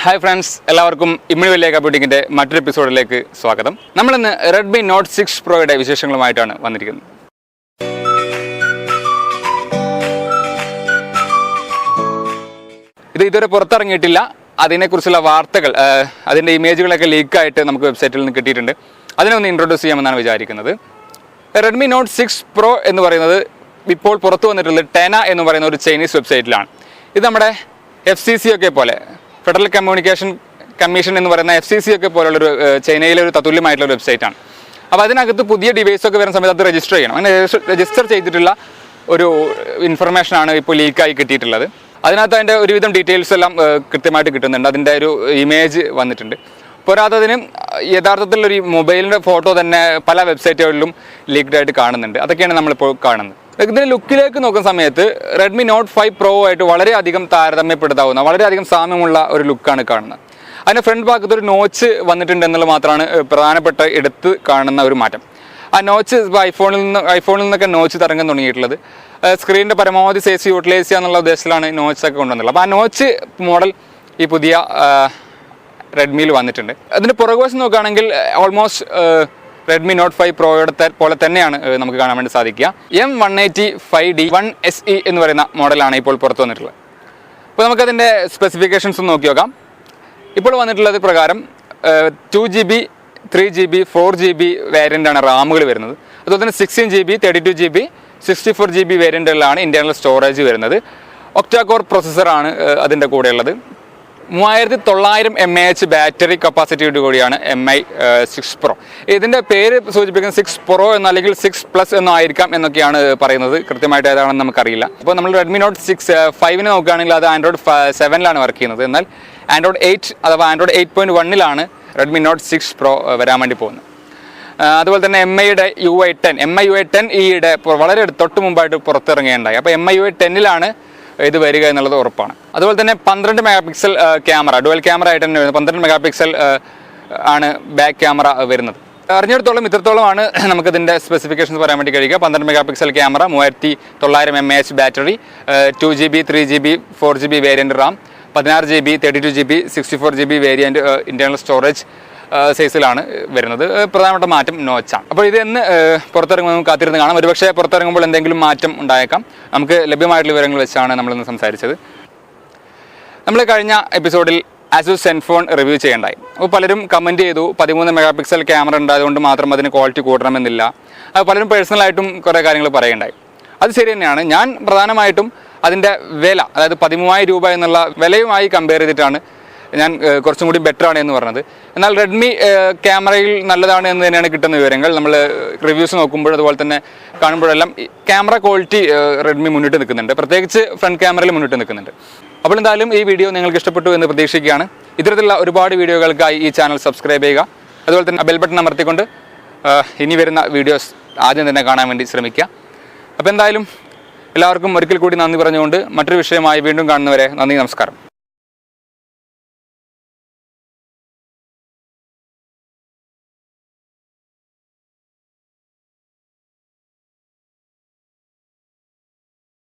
Hi friends, എല്ലാവർക്കും ഇമ്മിണിവില്ലേക്ക ബുട്ടിങ്ങിന്റെ മറ്റൊരു എപ്പിസോഡിലേക്ക് സ്വാഗതം. നമ്മൾ ഇന്ന് Redmi Note 6 Proയുടെ വിശേഷങ്ങളുമായിട്ടാണ് വന്നിരിക്കുന്നത്. ഇത് ഇതുവരെ പുറത്തിറങ്ങിയിട്ടില്ല. അതിനെക്കുറിച്ചുള്ള വാർത്തകൾ, അതിന്റെ ഇമേജുകളൊക്കെ ലീക്ക് ആയിട്ട് നമുക്ക് വെബ്സൈറ്റിൽ നിന്ന് കിട്ടിയിട്ടുണ്ട്. അതിനെ ഒന്ന് ഇൻട്രൊഡ്യൂസ് ചെയ്യാമെന്നാണ് വിചാരിക്കുന്നത്. Redmi Note 6 Pro എന്ന് പറയുന്നത് ഇപ്പോൾ പുറത്തു വന്നിട്ടുള്ളത് ടെന എന്ന് പറയുന്ന ഒരു ചൈനീസ് വെബ്സൈറ്റിലാണ്. ഇത് നമ്മുടെ FCC ഒക്കെ പോലെ, ഫെഡറൽ കമ്മ്യൂണിക്കേഷൻ കമ്മീഷൻ എന്ന് പറയുന്ന FCC ഒക്കെ പോലുള്ളൊരു ചൈനയിലെ ഒരു തത്തുല്യമായിട്ടുള്ള വെബ്സൈറ്റാണ്. അപ്പോൾ അതിനകത്ത് പുതിയ ഡിവൈസൊക്കെ വരുന്ന സമയത്ത് അത് രജിസ്റ്റർ ചെയ്യണം. അങ്ങനെ രജിസ്റ്റർ ചെയ്തിട്ടുള്ള ഒരു ഇൻഫർമേഷനാണ് ഇപ്പോൾ ലീക്കായി കിട്ടിയിട്ടുള്ളത്. അതിനകത്ത് അതിൻ്റെ ഒരുവിധം ഡീറ്റെയിൽസ് എല്ലാം കൃത്യമായിട്ട് കിട്ടുന്നുണ്ട്. അതിൻ്റെ ഒരു ഇമേജ് വന്നിട്ടുണ്ട്. പോരാത്തതിന് യഥാർത്ഥത്തിലൊരു മൊബൈലിൻ്റെ ഫോട്ടോ തന്നെ പല വെബ്സൈറ്റുകളിലും ലീക്ഡ് ആയിട്ട് കാണുന്നുണ്ട്. അതൊക്കെയാണ് നമ്മളിപ്പോൾ കാണുന്നത്. ഇതിൻ്റെ ലുക്കിലേക്ക് നോക്കുന്ന സമയത്ത് Redmi Note 5 Pro ആയിട്ട് വളരെയധികം താരതമ്യപ്പെടുത്താവുന്ന, വളരെയധികം സാമ്യമുള്ള ഒരു ലുക്കാണ് കാണുന്നത്. അതിൻ്റെ ഫ്രണ്ട് ഭാഗത്ത് ഒരു നോച്ച് വന്നിട്ടുണ്ട് എന്നുള്ളത് മാത്രമാണ് പ്രധാനപ്പെട്ട എടുത്ത് കാണുന്ന ഒരു മാറ്റം. ആ നോച്ച് ഐഫോണിൽ നിന്നൊക്കെ നോച്ച് തരംഗം തുടങ്ങിയിട്ടുള്ളത്. സ്ക്രീനിൻ്റെ പരമാവധി സൈസ് യൂട്ടിലൈസ് ചെയ്യുക എന്നുള്ള ഉദ്ദേശത്തിലാണ് നോച്ചൊക്കെ കൊണ്ടുവന്നുള്ളത്. അപ്പോൾ ആ നോച്ച് മോഡൽ ഈ പുതിയ റെഡ്മിയിൽ വന്നിട്ടുണ്ട്. അതിൻ്റെ പുറകുവശം നോക്കുകയാണെങ്കിൽ ഓൾമോസ്റ്റ് Redmi Note 5 Proയുടെ പോലെ തന്നെയാണ് നമുക്ക് കാണാൻ വേണ്ടി സാധിക്കുക. M185D 1SE എന്ന് പറയുന്ന മോഡലാണ് ഇപ്പോൾ പുറത്തു വന്നിട്ടുള്ളത്. അപ്പോൾ നമുക്കതിൻ്റെ സ്പെസിഫിക്കേഷൻസ് ഒന്ന് നോക്കി നോക്കാം. ഇപ്പോൾ വന്നിട്ടുള്ളത് പ്രകാരം 2GB 3GB 4GB വേരിയൻ്റാണ് റാമുകൾ വരുന്നത്. അതുപോലെ തന്നെ 16GB 32GB 64GB വേരിയൻ്റുകളിലാണ് ഇൻറ്റേർണൽ സ്റ്റോറേജ് വരുന്നത്. ഒക്ടാകോർ പ്രൊസസ്സറാണ് അതിൻ്റെ കൂടെയുള്ളത്. 3900 mAh ബാറ്ററി കപ്പാസിറ്റിയോട് കൂടിയാണ് MI 6 Pro. ഇതിൻ്റെ പേര് സൂചിപ്പിക്കുന്നത് 6 Pro എന്നോ അല്ലെങ്കിൽ 6 Plus എന്നോ ആയിരിക്കാം എന്നൊക്കെയാണ് പറയുന്നത്. കൃത്യമായിട്ട് ഏതാണെന്ന് നമുക്കറിയില്ല. അപ്പോൾ നമ്മൾ Redmi Note 5 നോക്കുകയാണെങ്കിൽ അത് Android 7 വർക്ക് ചെയ്യുന്നത്. എന്നാൽ Android 8 അഥവാ Android 8.1 Redmi Note 6 Pro വരാൻ വേണ്ടി പോകുന്നത്. അതുപോലെ തന്നെ MIയുടെ UI 10 ഈയുടെ വളരെ തൊട്ട് മുമ്പായിട്ട് പുറത്തിറങ്ങുകയുണ്ടായി. അപ്പോൾ MIUI 10 ഇത് വരിക എന്നുള്ളത് ഉറപ്പാണ്. അതുപോലെ തന്നെ 12 മെഗാപിക്സൽ ക്യാമറ, ഡുവൽ ക്യാമറ ആയിട്ട് തന്നെ വരുന്നത്. 12 മെഗാപിക്സൽ ആണ് ബാക്ക് ക്യാമറ വരുന്നത്. അറിഞ്ഞിടത്തോളം ഇത്രത്തോളമാണ് നമുക്കിതിൻ്റെ സ്പെസിഫിക്കേഷൻസ് പറയാൻ വേണ്ടി കഴിയുക. 12 megapixel camera, 3900 mAh battery, 2GB 3GB 4GB variant RAM, 16GB 32GB 64GB variant internal storage സൈസിലാണ് വരുന്നത്. പ്രധാനപ്പെട്ട മാറ്റം നോച്ചാണ്. അപ്പോൾ ഇത് എന്ന് പുറത്തിറങ്ങുമ്പോൾ കാത്തിരുന്ന് കാണാം. ഒരുപക്ഷെ പുറത്തിറങ്ങുമ്പോൾ എന്തെങ്കിലും മാറ്റം ഉണ്ടായേക്കാം. നമുക്ക് ലഭ്യമായിട്ടുള്ള വിവരങ്ങൾ വെച്ചാണ് നമ്മളിന്ന് സംസാരിച്ചത്. നമ്മൾ കഴിഞ്ഞ എപ്പിസോഡിൽ Asus സെൻഫോൺ റിവ്യൂ ചെയ്യേണ്ടായി. അപ്പോൾ പലരും കമൻറ്റ് ചെയ്തു 13 മെഗാപിക്സൽ ക്യാമറ ഉണ്ടായതുകൊണ്ട് മാത്രം അതിന് ക്വാളിറ്റി കൂട്ടണമെന്നില്ല. അത് പലരും പേഴ്സണലായിട്ടും കുറേ കാര്യങ്ങൾ പറയുകയുണ്ടായി. അത് ശരി തന്നെയാണ്. ഞാൻ പ്രധാനമായിട്ടും അതിൻ്റെ വില, അതായത് 13,000 രൂപ എന്നുള്ള വിലയുമായി കമ്പയർ ചെയ്തിട്ടാണ് ഞാൻ കുറച്ചും കൂടി ബെറ്റർ ആണ് എന്ന് പറഞ്ഞത്. എന്നാൽ റെഡ്മി ക്യാമറയിൽ നല്ലതാണ് എന്ന് തന്നെയാണ് കിട്ടുന്ന വിവരങ്ങൾ. നമ്മൾ റിവ്യൂസ് നോക്കുമ്പോൾ അതുപോലെ തന്നെ കാണുമ്പോഴെല്ലാം ക്യാമറ ക്വാളിറ്റി റെഡ്മി മുന്നിട്ട് നിൽക്കുന്നുണ്ട്, പ്രത്യേകിച്ച് ഫ്രണ്ട് ക്യാമറയിൽ മുന്നിട്ട് നിൽക്കുന്നുണ്ട്. അപ്പോൾ എന്തായാലും ഈ വീഡിയോ നിങ്ങൾക്ക് ഇഷ്ടപ്പെട്ടു എന്ന് പ്രതീക്ഷിക്കുകയാണ്. ഇത്തരത്തിലുള്ള ഒരുപാട് വീഡിയോകൾക്കായി ഈ ചാനൽ സബ്സ്ക്രൈബ് ചെയ്യുക. അതുപോലെ തന്നെ ബെൽ ബട്ടൺ അമർത്തിക്കൊണ്ട് ഇനി വരുന്ന വീഡിയോസ് ആദ്യം തന്നെ കാണാൻ വേണ്ടി ശ്രമിക്കുക. അപ്പോൾ എന്തായാലും എല്ലാവർക്കും ഒരിക്കൽ കൂടി നന്ദി പറഞ്ഞുകൊണ്ട് മറ്റൊരു വിഷയമായി വീണ്ടും കാണുന്നവരെ നന്ദി, നമസ്കാരം.